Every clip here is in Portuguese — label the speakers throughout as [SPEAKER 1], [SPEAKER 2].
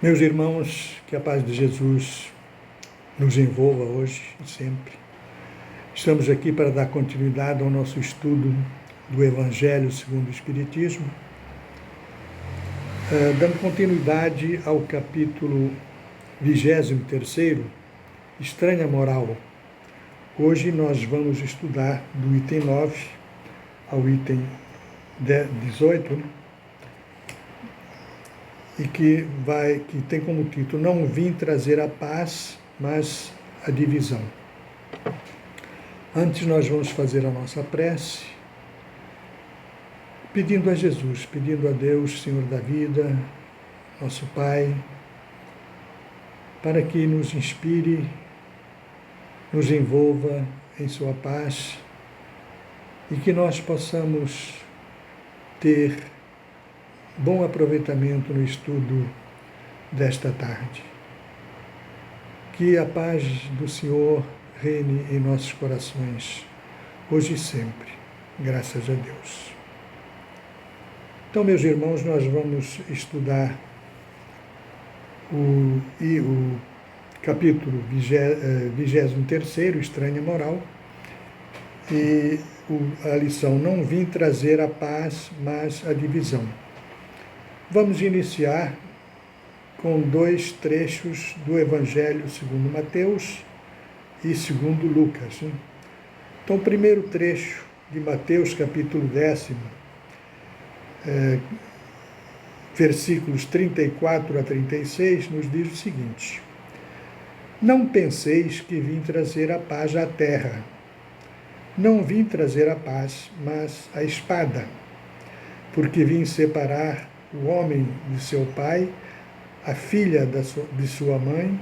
[SPEAKER 1] Meus irmãos, que a paz de Jesus nos envolva hoje e sempre. Estamos aqui para dar continuidade ao nosso estudo do Evangelho segundo o Espiritismo, dando continuidade ao capítulo 23º, Estranha Moral. Hoje nós vamos estudar do item 9 ao item 18, né? E que tem como título: Não vim trazer a paz, mas a divisão. Antes nós vamos fazer a nossa prece, pedindo a Jesus, pedindo a Deus, Senhor da vida, nosso Pai, para que nos inspire, nos envolva em sua paz e que nós possamos ter bom aproveitamento no estudo desta tarde. Que a paz do Senhor reine em nossos corações, hoje e sempre, graças a Deus. Então, meus irmãos, nós vamos estudar o capítulo 23º, Estranha Moral, e a lição: Não vim trazer a paz, mas a divisão. Vamos iniciar com dois trechos do Evangelho segundo Mateus e segundo Lucas. Então, o primeiro trecho de Mateus, capítulo 10, versículos 34 a 36, nos diz o seguinte: Não penseis que vim trazer a paz à terra. Não vim trazer a paz, mas a espada, porque vim separar o homem de seu pai, a filha de sua mãe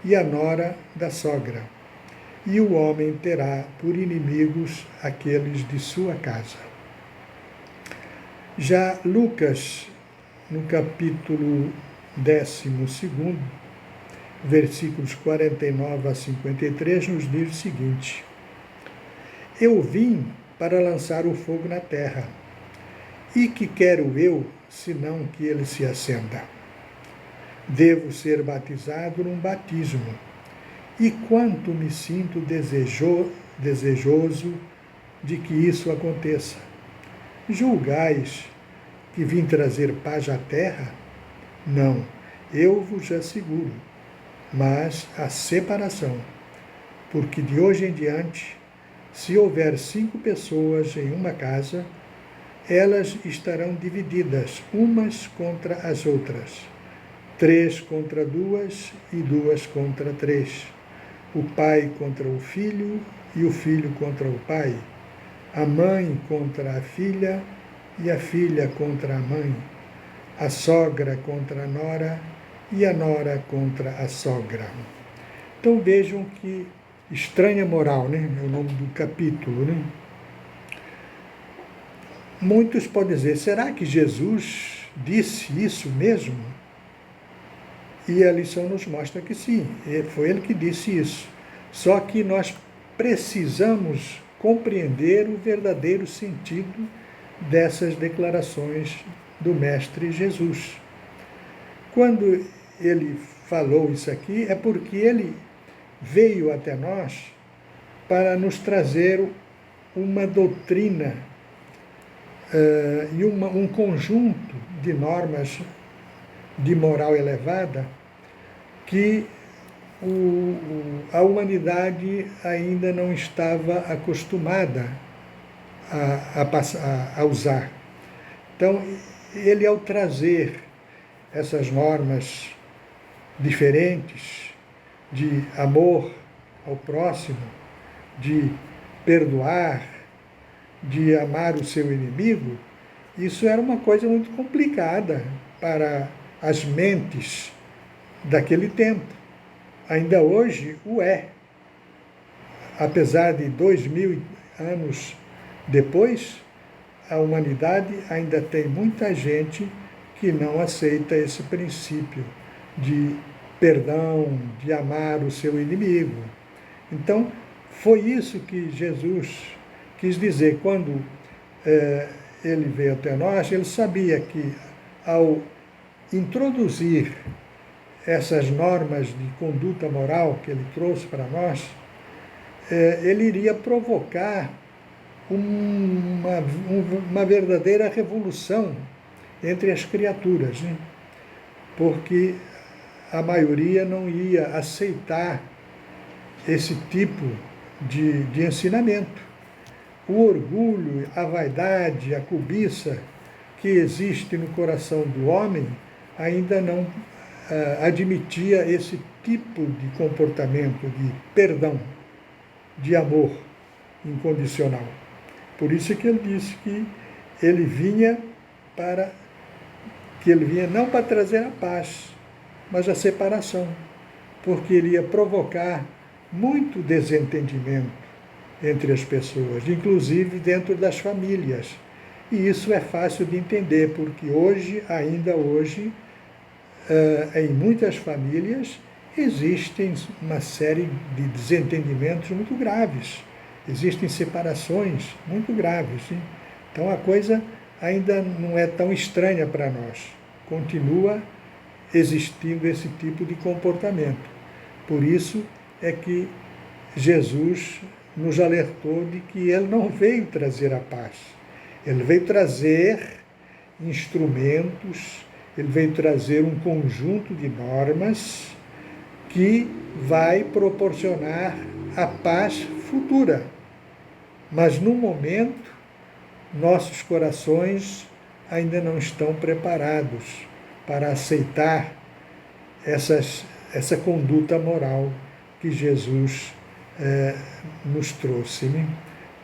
[SPEAKER 1] e a nora da sogra. E o homem terá por inimigos aqueles de sua casa. Já Lucas, no capítulo 12, versículos 49 a 53, nos diz o seguinte: Eu vim para lançar o fogo na terra, e que quero eu, senão que ele se acenda? Devo ser batizado num batismo, e quanto me sinto desejoso de que isso aconteça. Julgais que vim trazer paz à terra? Não, eu vos asseguro, mas a separação, porque de hoje em diante, se houver 5 pessoas em uma casa, elas estarão divididas umas contra as outras, 3 contra 2 e 2 contra 3, o pai contra o filho e o filho contra o pai, a mãe contra a filha e a filha contra a mãe, a sogra contra a nora e a nora contra a sogra. Então vejam que estranha moral, né? É o nome do capítulo, né? Muitos podem dizer: será que Jesus disse isso mesmo? E a lição nos mostra que sim, foi ele que disse isso. Só que nós precisamos compreender o verdadeiro sentido dessas declarações do Mestre Jesus. Quando ele falou isso aqui, é porque ele veio até nós para nos trazer uma doutrina e um conjunto de normas de moral elevada que a humanidade ainda não estava acostumada a usar. Então, ele, ao trazer essas normas diferentes de amor ao próximo, de perdoar, de amar o seu inimigo, isso era uma coisa muito complicada para as mentes daquele tempo. Ainda hoje o é. Apesar de 2000 anos depois, a humanidade ainda tem muita gente que não aceita esse princípio de perdão, de amar o seu inimigo. Então, foi isso que Jesus quis dizer quando ele veio até nós, ele sabia que ao introduzir essas normas de conduta moral que ele trouxe para nós, ele iria provocar uma verdadeira revolução entre as criaturas, né? Porque a maioria não ia aceitar esse tipo de ensinamento. O orgulho, a vaidade, a cobiça que existe no coração do homem ainda não admitia esse tipo de comportamento, de perdão, de amor incondicional. Por isso que ele disse que ele vinha não para trazer a paz, mas a separação, porque ele ia provocar muito desentendimento entre as pessoas, inclusive dentro das famílias. E isso é fácil de entender, porque ainda hoje, em muitas famílias, existem uma série de desentendimentos muito graves. Existem separações muito graves. Hein? Então a coisa ainda não é tão estranha para nós. Continua existindo esse tipo de comportamento. Por isso é que Jesus nos alertou de que ele não veio trazer a paz. Ele veio trazer instrumentos, ele veio trazer um conjunto de normas que vai proporcionar a paz futura. Mas, no momento, nossos corações ainda não estão preparados para aceitar essa conduta moral que Jesus nos trouxe. Né?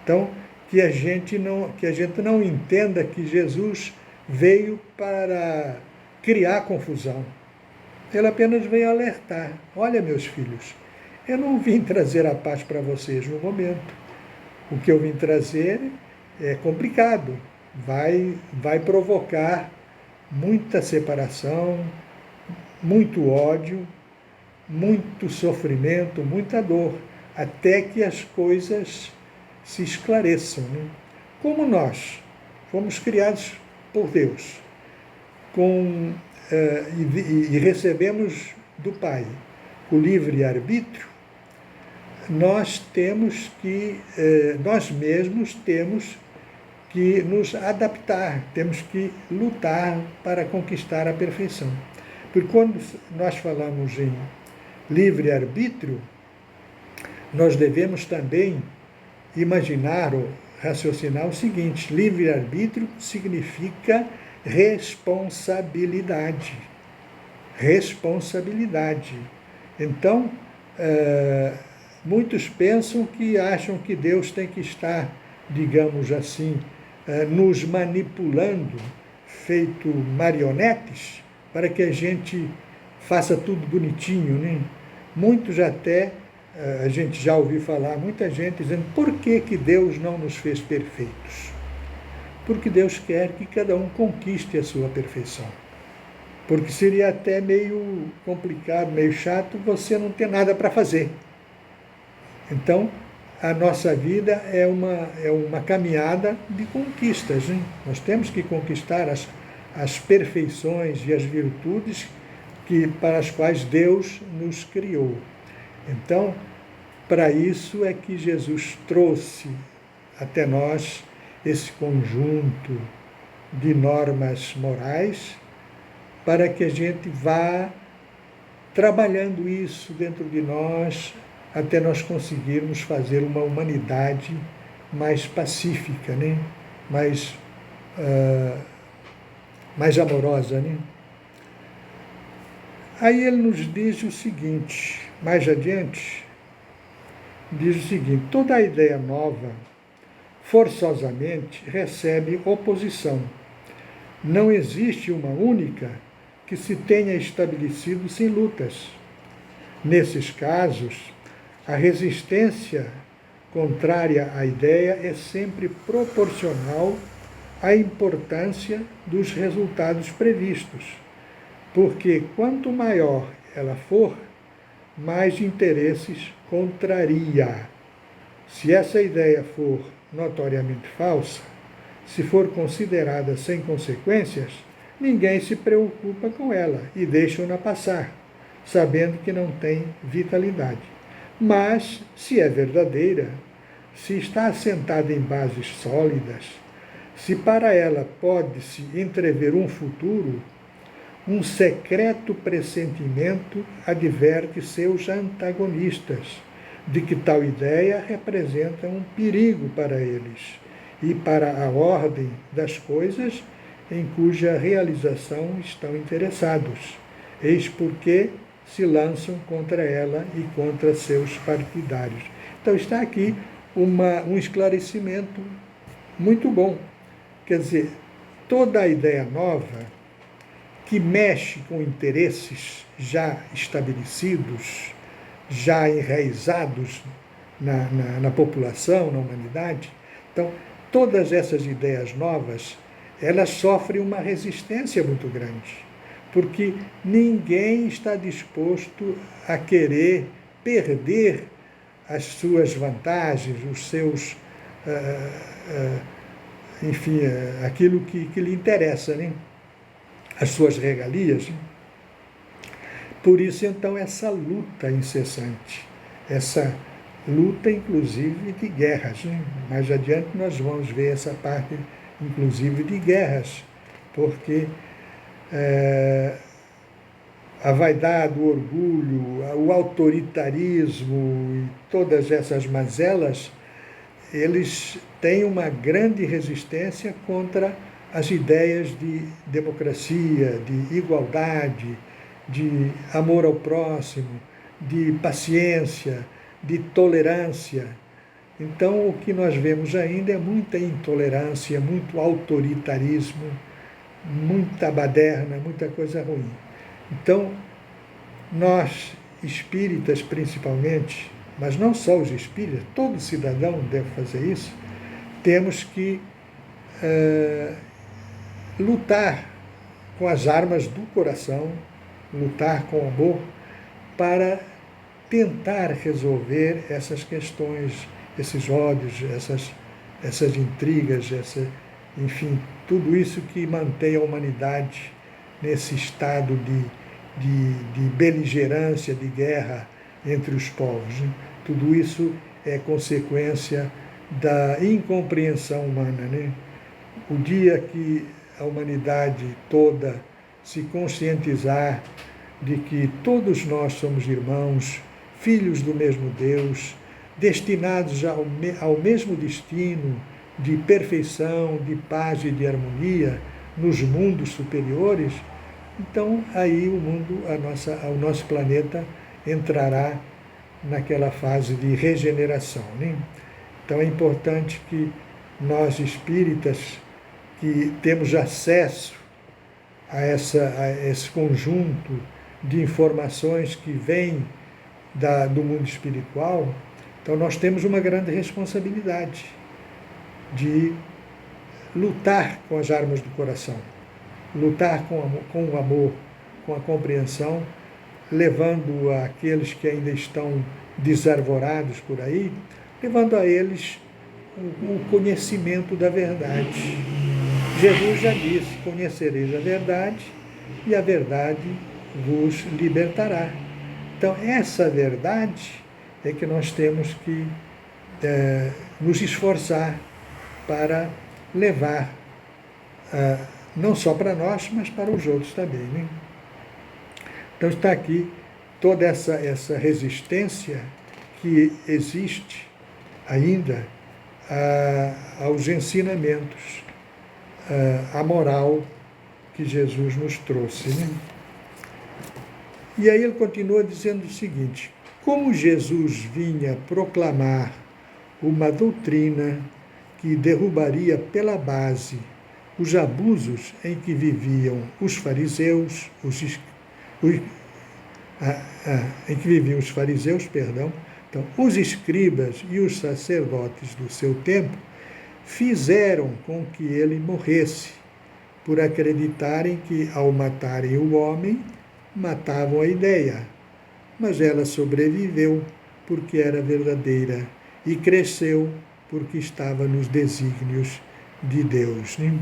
[SPEAKER 1] Então, que a gente não entenda que Jesus veio para criar confusão. Ele apenas veio alertar. Olha, meus filhos, eu não vim trazer a paz para vocês no momento. O que eu vim trazer é complicado. Vai provocar muita separação, muito ódio, muito sofrimento, muita dor, até que as coisas se esclareçam. Né? Como nós fomos criados por Deus e recebemos do Pai o livre-arbítrio, nós mesmos temos que nos adaptar, temos que lutar para conquistar a perfeição. Porque quando nós falamos em livre-arbítrio, nós devemos também imaginar ou raciocinar o seguinte: livre-arbítrio significa responsabilidade. Responsabilidade. Então, muitos acham que Deus tem que estar, digamos assim, nos manipulando, feito marionetes, para que a gente faça tudo bonitinho, né? Muitos até, a gente já ouviu falar, muita gente dizendo, por que Deus não nos fez perfeitos? Porque Deus quer que cada um conquiste a sua perfeição. Porque seria até meio complicado, meio chato, você não ter nada para fazer. Então, a nossa vida é uma caminhada de conquistas. Hein? Nós temos que conquistar as perfeições e as virtudes para as quais Deus nos criou. Então, para isso é que Jesus trouxe até nós esse conjunto de normas morais, para que a gente vá trabalhando isso dentro de nós, até nós conseguirmos fazer uma humanidade mais pacífica, né? mais amorosa. Né? Aí ele nos diz o seguinte, mais adiante, diz o seguinte: toda a ideia nova, forçosamente, recebe oposição. Não existe uma única que se tenha estabelecido sem lutas. Nesses casos, a resistência contrária à ideia é sempre proporcional à importância dos resultados previstos, porque quanto maior ela for, mais interesses contraria. Se essa ideia for notoriamente falsa, se for considerada sem consequências, ninguém se preocupa com ela e deixa-na passar, sabendo que não tem vitalidade. Mas, se é verdadeira, se está assentada em bases sólidas, se para ela pode-se entrever um futuro, um secreto pressentimento adverte seus antagonistas de que tal ideia representa um perigo para eles e para a ordem das coisas em cuja realização estão interessados. Eis porque se lançam contra ela e contra seus partidários. Então está aqui um esclarecimento muito bom. Quer dizer, toda a ideia nova que mexe com interesses já estabelecidos, já enraizados na população, na humanidade, então todas essas ideias novas, elas sofrem uma resistência muito grande, porque ninguém está disposto a querer perder as suas vantagens, os seus, enfim, aquilo que lhe interessa, né? As suas regalias. Né? Por isso, então, essa luta incessante, essa luta, inclusive, de guerras. Né? Mais adiante nós vamos ver essa parte, inclusive, de guerras, porque a vaidade, o orgulho, o autoritarismo e todas essas mazelas, eles têm uma grande resistência contra as ideias de democracia, de igualdade, de amor ao próximo, de paciência, de tolerância. Então, o que nós vemos ainda é muita intolerância, muito autoritarismo, muita baderna, muita coisa ruim. Então, nós, espíritas principalmente, mas não só os espíritas, todo cidadão deve fazer isso, temos que lutar com as armas do coração, lutar com amor, para tentar resolver essas questões, esses ódios, essas intrigas, enfim, tudo isso que mantém a humanidade nesse estado de beligerância, de guerra entre os povos. Né? Tudo isso é consequência da incompreensão humana. Né? O dia que a humanidade toda se conscientizar de que todos nós somos irmãos, filhos do mesmo Deus, destinados ao mesmo destino de perfeição, de paz e de harmonia nos mundos superiores, então aí o mundo, o nosso planeta entrará naquela fase de regeneração. Né? Então é importante que nós espíritas, que temos acesso a esse conjunto de informações que vem do mundo espiritual, então nós temos uma grande responsabilidade de lutar com as armas do coração, lutar com o amor, com a compreensão, levando aqueles que ainda estão desarvorados por aí, levando a eles o conhecimento da verdade. Jesus já disse: conhecereis a verdade e a verdade vos libertará. Então, essa verdade é que nós temos que nos esforçar para levar, não só para nós, mas para os outros também. Né? Então, está aqui toda essa resistência que existe ainda aos ensinamentos, à moral que Jesus nos trouxe. Né? E aí ele continua dizendo o seguinte: como Jesus vinha proclamar uma doutrina que derrubaria pela base os abusos em que viviam os fariseus, então, os escribas e os sacerdotes do seu tempo fizeram com que ele morresse, por acreditarem que, ao matarem o homem, matavam a ideia. Mas ela sobreviveu porque era verdadeira e cresceu porque estava nos desígnios de Deus, né?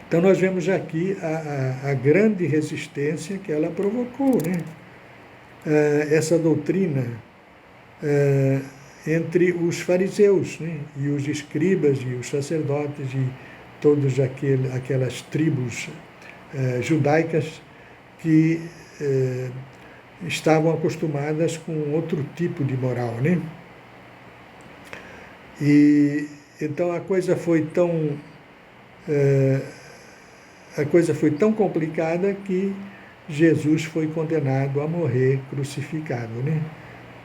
[SPEAKER 1] Então nós vemos aqui a grande resistência que ela provocou, né? Essa doutrina entre os fariseus, né? E os escribas e os sacerdotes e todas aquelas tribos judaicas que estavam acostumadas com outro tipo de moral, né? E então a coisa foi tão complicada que Jesus foi condenado a morrer crucificado, né?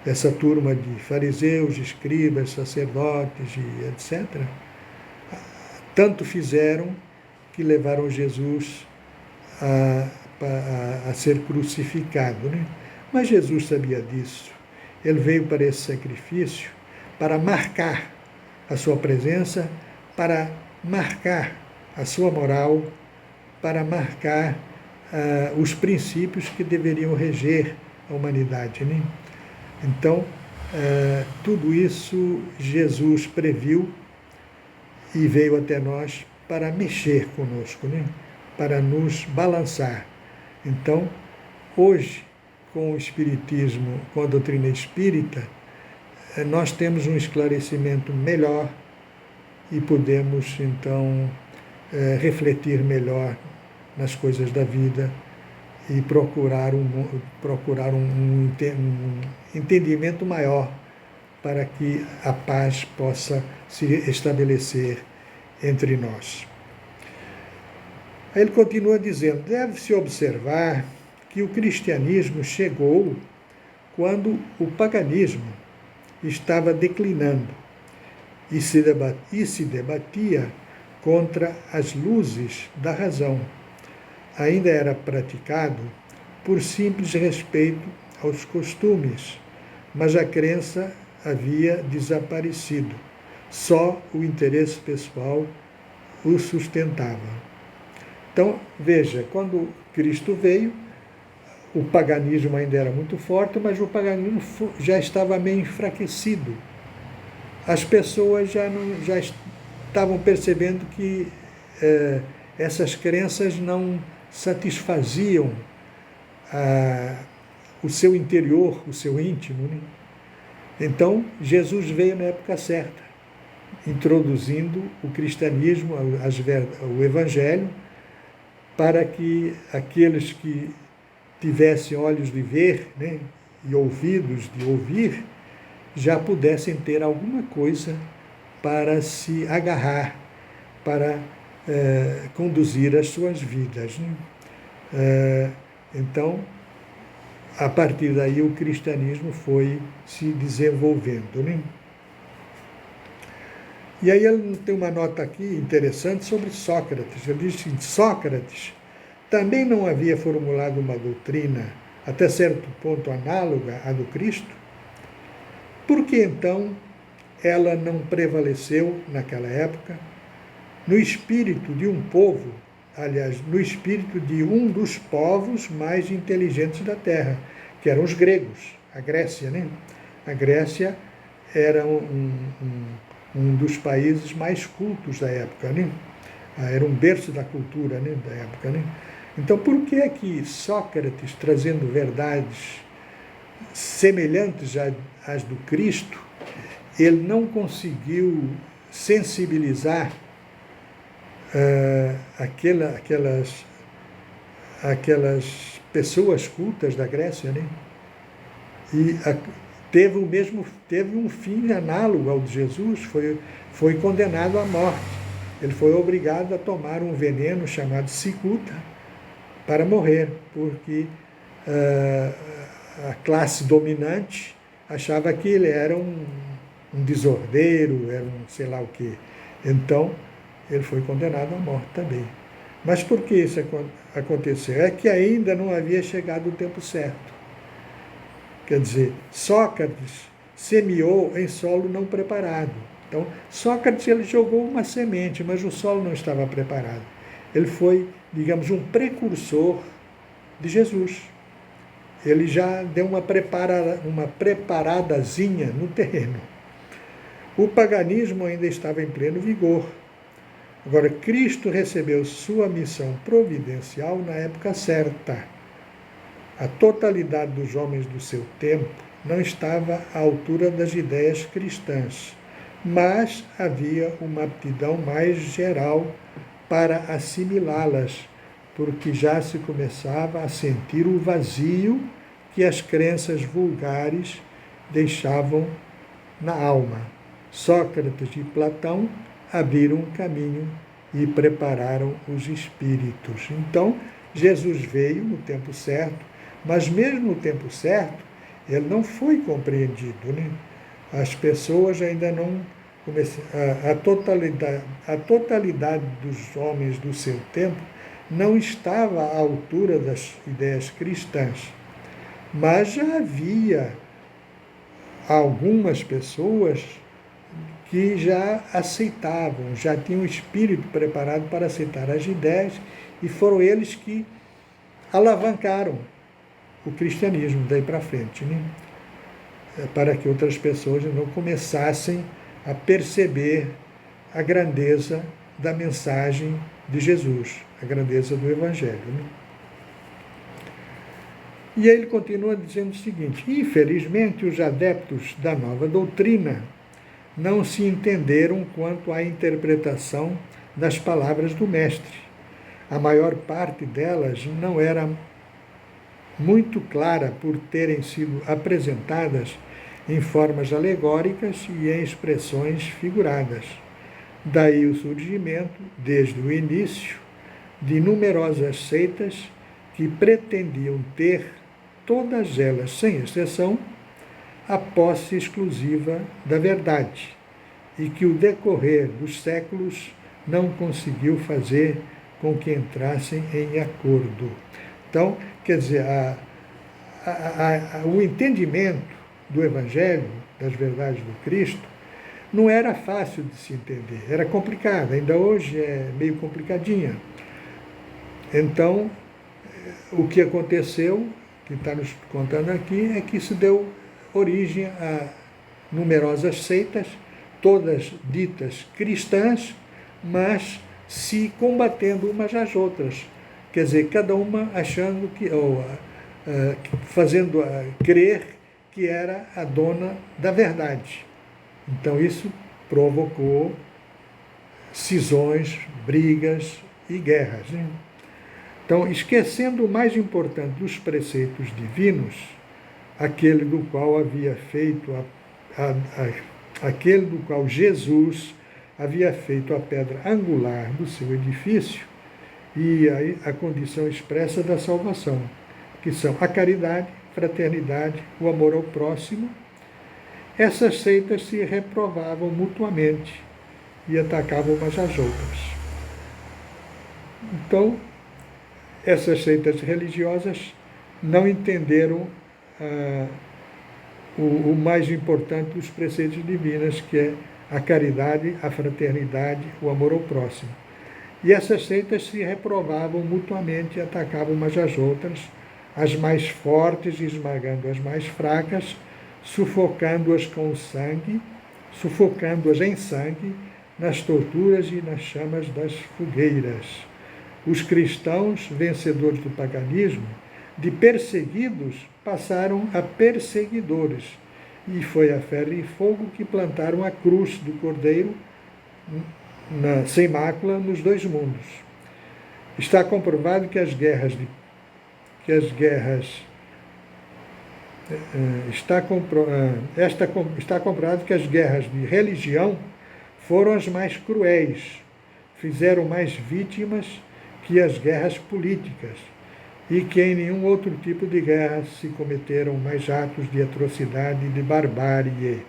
[SPEAKER 1] Essa turma de fariseus, escribas, sacerdotes e etc. Tanto fizeram que levaram Jesus a ser crucificado, né? Mas Jesus sabia disso. Ele veio para esse sacrifício para marcar a sua presença, para marcar a sua moral, para marcar os princípios que deveriam reger a humanidade, né? Então, tudo isso Jesus previu e veio até nós para mexer conosco, né? Para nos balançar. Então, hoje, com o Espiritismo, com a doutrina espírita, nós temos um esclarecimento melhor e podemos, então, refletir melhor nas coisas da vida e procurar um entendimento maior para que a paz possa se estabelecer entre nós. Aí ele continua dizendo: deve-se observar que o cristianismo chegou quando o paganismo estava declinando e se debatia contra as luzes da razão. Ainda era praticado por simples respeito aos costumes, mas a crença havia desaparecido. Só o interesse pessoal o sustentava. Então, veja, quando Cristo veio, o paganismo ainda era muito forte, mas o paganismo já estava meio enfraquecido. As pessoas já estavam percebendo que essas crenças não satisfaziam o seu interior, o seu íntimo, né? Então, Jesus veio na época certa, introduzindo o cristianismo, o evangelho, para que aqueles que tivessem olhos de ver, né, e ouvidos de ouvir, já pudessem ter alguma coisa para se agarrar, para conduzir as suas vidas, né? Então, a partir daí o cristianismo foi se desenvolvendo, né? E aí ele tem uma nota aqui interessante sobre Sócrates. Ele diz que Sócrates também não havia formulado uma doutrina até certo ponto análoga à do Cristo. Por que então ela não prevaleceu naquela época no espírito de um povo, aliás, no espírito de um dos povos mais inteligentes da Terra, que eram os gregos, a Grécia, né? A Grécia era um dos países mais cultos da época, né? Era um berço da cultura, né, da época, né? Então, por que é que Sócrates, trazendo verdades semelhantes às do Cristo, ele não conseguiu sensibilizar aquelas pessoas cultas da Grécia, né? E teve um fim análogo ao de Jesus, foi condenado à morte. Ele foi obrigado a tomar um veneno chamado cicuta para morrer, porque a classe dominante achava que ele era um desordeiro, era um sei lá o quê. Então, ele foi condenado à morte também. Mas por que isso aconteceu? É que ainda não havia chegado o tempo certo. Quer dizer, Sócrates semeou em solo não preparado. Então, Sócrates ele jogou uma semente, mas o solo não estava preparado. Ele foi, digamos, um precursor de Jesus. Ele já deu uma preparadazinha no terreno. O paganismo ainda estava em pleno vigor, Agora, Cristo recebeu sua missão providencial na época certa. A totalidade dos homens do seu tempo não estava à altura das ideias cristãs, mas havia uma aptidão mais geral para assimilá-las, porque já se começava a sentir o vazio que as crenças vulgares deixavam na alma. Sócrates e Platão abriram um caminho e prepararam os espíritos. Então, Jesus veio no tempo certo, mas mesmo no tempo certo, ele não foi compreendido, né? As pessoas ainda não a totalidade dos homens do seu tempo não estava à altura das ideias cristãs. Mas já havia algumas pessoas que já aceitavam, já tinham o espírito preparado para aceitar as ideias, e foram eles que alavancaram o cristianismo daí para frente, né? Para que outras pessoas não começassem a perceber a grandeza da mensagem de Jesus, a grandeza do Evangelho, né? E aí ele continua dizendo o seguinte: infelizmente, os adeptos da nova doutrina não se entenderam quanto à interpretação das palavras do Mestre. A maior parte delas não era muito clara por terem sido apresentadas em formas alegóricas e em expressões figuradas. Daí o surgimento, desde o início, de numerosas seitas que pretendiam ter, todas elas, sem exceção, a posse exclusiva da verdade, e que o decorrer dos séculos não conseguiu fazer com que entrassem em acordo. Então, quer dizer, o entendimento do Evangelho, das verdades do Cristo, não era fácil de se entender, era complicado, ainda hoje é meio complicadinha. Então, o que aconteceu, que está nos contando aqui, é que isso deu origem a numerosas seitas, todas ditas cristãs, mas se combatendo umas às outras. Quer dizer, cada uma achando que, fazendo crer que era a dona da verdade. Então isso provocou cisões, brigas e guerras, né? Então, esquecendo o mais importante dos preceitos divinos, aquele do qual havia feito aquele do qual Jesus havia feito a pedra angular do seu edifício e a condição expressa da salvação, que são a caridade, fraternidade, o amor ao próximo. Essas seitas se reprovavam mutuamente e atacavam umas às outras. Então, essas seitas religiosas não entenderam o mais importante dos preceitos divinos, que é a caridade, a fraternidade, o amor ao próximo. E essas seitas se reprovavam mutuamente e atacavam umas às outras, as mais fortes esmagando as mais fracas, sufocando-as com o sangue, sufocando-as em sangue, nas torturas e nas chamas das fogueiras. Os cristãos, vencedores do paganismo, de perseguidos passaram a perseguidores, e foi a ferro e fogo que plantaram a cruz do Cordeiro sem mácula nos dois mundos. Está comprovado que está comprovado que as guerras de religião foram as mais cruéis, fizeram mais vítimas que as guerras políticas, e que em nenhum outro tipo de guerra se cometeram mais atos de atrocidade e de barbárie.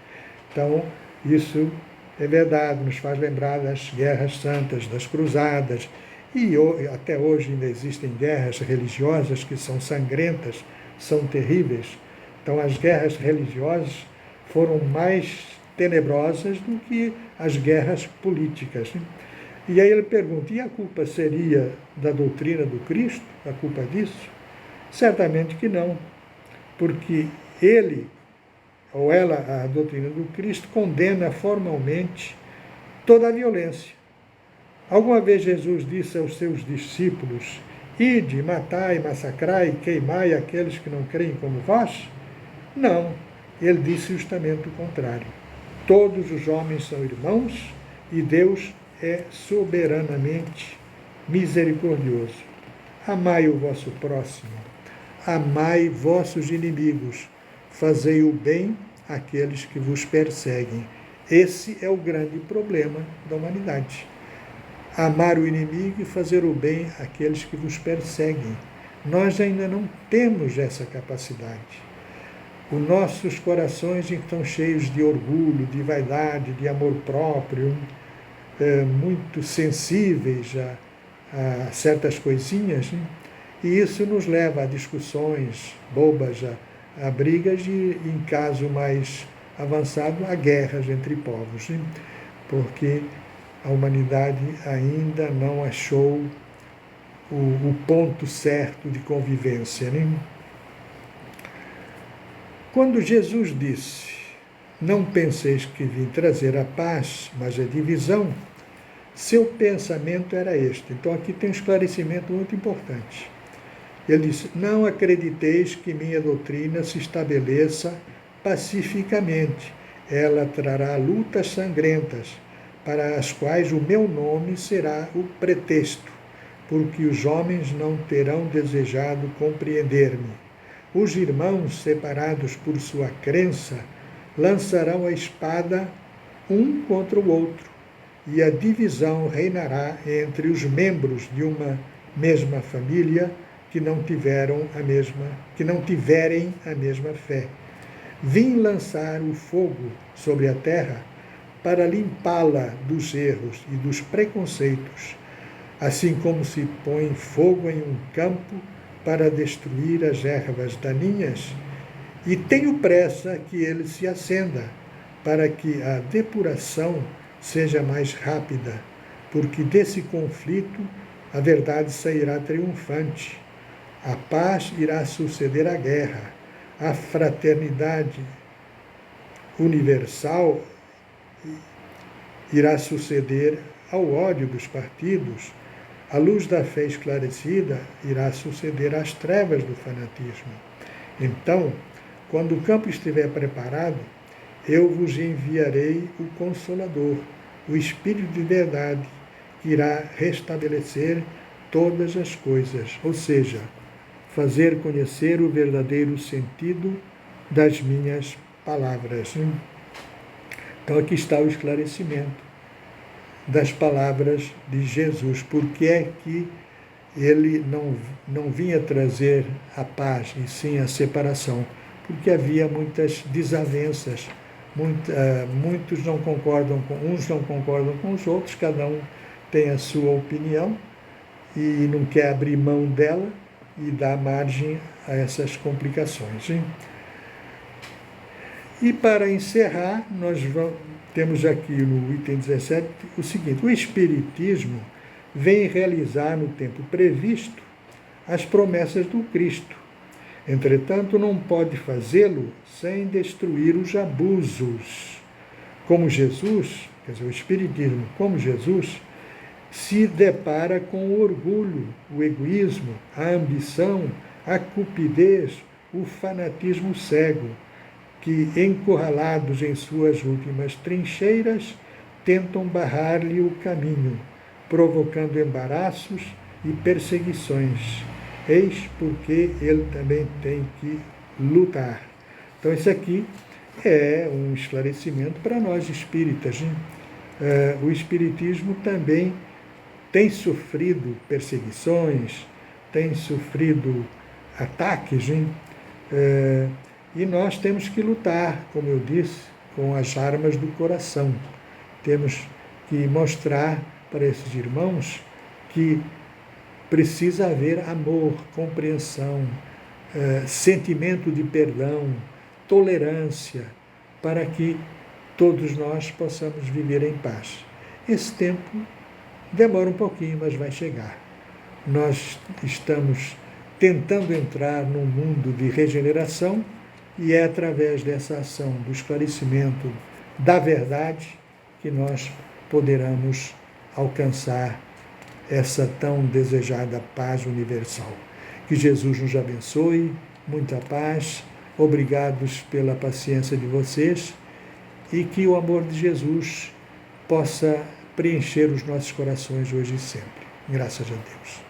[SPEAKER 1] Então, isso é verdade, nos faz lembrar das guerras santas, das cruzadas, e até hoje ainda existem guerras religiosas que são sangrentas, são terríveis. Então, as guerras religiosas foram mais tenebrosas do que as guerras políticas, né? E aí ele pergunta, e a culpa seria da doutrina do Cristo, a culpa disso? Certamente que não, porque ele, ou ela, a doutrina do Cristo, condena formalmente toda a violência. Alguma vez Jesus disse aos seus discípulos: ide, matai, massacrai, queimai aqueles que não creem como vós? Não, ele disse justamente o contrário. Todos os homens são irmãos e Deus é soberanamente misericordioso. Amai o vosso próximo, amai vossos inimigos, fazei o bem àqueles que vos perseguem. Esse é o grande problema da humanidade. Amar o inimigo e fazer o bem àqueles que vos perseguem. Nós ainda não temos essa capacidade. Os nossos corações estão cheios de orgulho, de vaidade, de amor próprio, muito sensíveis a certas coisinhas, né? E isso nos leva a discussões bobas, a brigas e, em caso mais avançado, a guerras entre povos, né? Porque a humanidade ainda não achou o ponto certo de convivência, né? Quando Jesus disse, não penseis que vim trazer a paz, mas a divisão, seu pensamento era este. Então aqui tem um esclarecimento muito importante. Ele disse, não acrediteis que minha doutrina se estabeleça pacificamente. Ela trará lutas sangrentas, para as quais o meu nome será o pretexto, porque os homens não terão desejado compreender-me. Os irmãos, separados por sua crença, lançarão a espada um contra o outro, e a divisão reinará entre os membros de uma mesma família que não tiverem a mesma fé. Vim lançar o fogo sobre a terra para limpá-la dos erros e dos preconceitos, assim como se põe fogo em um campo para destruir as ervas daninhas, e tenho pressa que ele se acenda, para que a depuração seja mais rápida, porque desse conflito a verdade sairá triunfante. A paz irá suceder à guerra, a fraternidade universal irá suceder ao ódio dos partidos, a luz da fé esclarecida irá suceder às trevas do fanatismo. Então, quando o campo estiver preparado, eu vos enviarei o Consolador, o Espírito de verdade, que irá restabelecer todas as coisas, ou seja, fazer conhecer o verdadeiro sentido das minhas palavras. Então aqui está o esclarecimento das palavras de Jesus. Por que é que ele não vinha trazer a paz, e sim a separação? Porque havia muitas desavenças, muitos não concordam uns não concordam com os outros, cada um tem a sua opinião e não quer abrir mão dela e dá margem a essas complicações, hein? E para encerrar, temos aqui no item 17 o seguinte: o Espiritismo vem realizar no tempo previsto as promessas do Cristo. Entretanto, não pode fazê-lo sem destruir os abusos. Como Jesus, quer dizer, o Espiritismo, como Jesus, se depara com o orgulho, o egoísmo, a ambição, a cupidez, o fanatismo cego, que, encurralados em suas últimas trincheiras, tentam barrar-lhe o caminho, provocando embaraços e perseguições. Eis porque ele também tem que lutar. Então, isso aqui é um esclarecimento para nós espíritas, né? O espiritismo também tem sofrido perseguições, tem sofrido ataques, né? E nós temos que lutar, como eu disse, com as armas do coração. Temos que mostrar para esses irmãos que precisa haver amor, compreensão, sentimento de perdão, tolerância, para que todos nós possamos viver em paz. Esse tempo demora um pouquinho, mas vai chegar. Nós estamos tentando entrar num mundo de regeneração, e é através dessa ação do esclarecimento da verdade que nós poderemos alcançar essa tão desejada paz universal. Que Jesus nos abençoe, muita paz, obrigados pela paciência de vocês e que o amor de Jesus possa preencher os nossos corações hoje e sempre. Graças a Deus.